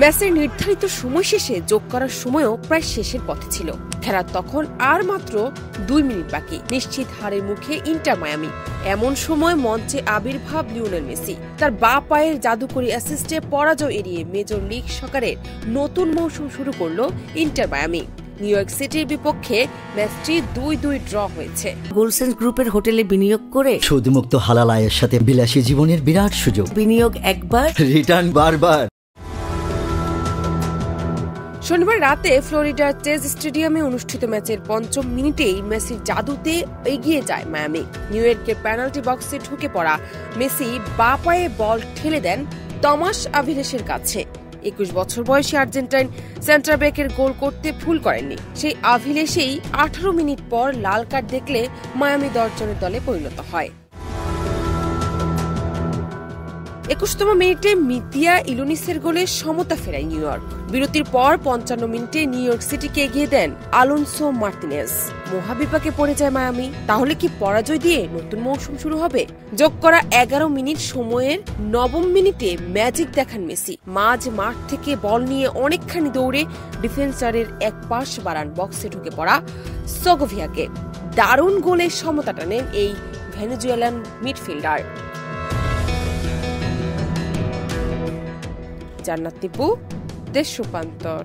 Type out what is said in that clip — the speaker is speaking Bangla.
ম্যাচের নির্ধারিত সময় শেষে যোগ করার সময়ও প্রায় শেষের পথে ছিল। খেলার তখন আর মাত্র 2 মিনিট বাকি। নিশ্চিত হারের মুখে ইন্টার মায়ামি। এমন সময় মঞ্চে আবির্ভাব লিওনেল মেসি। তার বাঁ পায়ের জাদুকরী অ্যাসিস্টে পরাজয় এড়িয়ে মেজর লিগ সকারের নতুন মৌসুম শুরু করল ইন্টার মায়ামি। নিউ ইয়র্ক সিটির বিপক্ষে ম্যাচটি 2-2 ড্র হয়েছে। গোলসেন্স গ্রুপের হোটেলে বিনিয়োগ করে সুদমুক্ত হালাল আয়ের সাথে বিলাসী জীবনের বিরাট সুযোগ। বিনিয়োগ একবার, রিটার্ন বারবার। শনিবার রাতে ফ্লোরিডার চেজ স্টেডিয়ামে অনুষ্ঠিত ম্যাচের 5ম মিনিটেই মেসির জাদুতে এগিয়ে যায় মায়ামি। নিউ ইয়র্কের পেনাল্টি বক্সে ঢুকে পড়া মেসি বাঁ পায়ে বল ঠেলে দেন টমাস আভিলেসের কাছে। 21 বছর বয়সী আর্জেন্টাইন সেন্টার ব্যাকের গোল করতে ভুল করেননি। সেই আভিলেসেই 18 মিনিট পর লাল কার্ড দেখলে মায়ামি দর্জনের দলে পরিণত হয়। 21তম মিনিটে মিতিয়া ইলোনিসের গোলে সমতা ফেরায় নিউ ইয়র্ক। বিরতির পর 55 মিনিটে নিউ ইয়র্ক সিটিকে এগিয়ে দেন আলোনসো মার্তিনেজ। মহাবিপাকে পড়ে যায় মায়ামি। তাহলে কি পরাজয় দিয়ে নতুন মৌসুম শুরু হবে? যোগ করা 11 মিনিট সময়ের 9ম মিনিটে ম্যাজিক দেখান মেসি। মাঝ মাঠ থেকে বল নিয়ে অনেকখানি দৌড়ে ডিফেন্সারের এক পাশ বাড়ান বক্সে ঢুকে পড়া সেগোভিয়াকে। দারুণ গোলে সমতা টানেন এই ভেনেজুয়েলান মিডফিল্ডার। জান্নাত টিপু, দেশ রূপান্তর।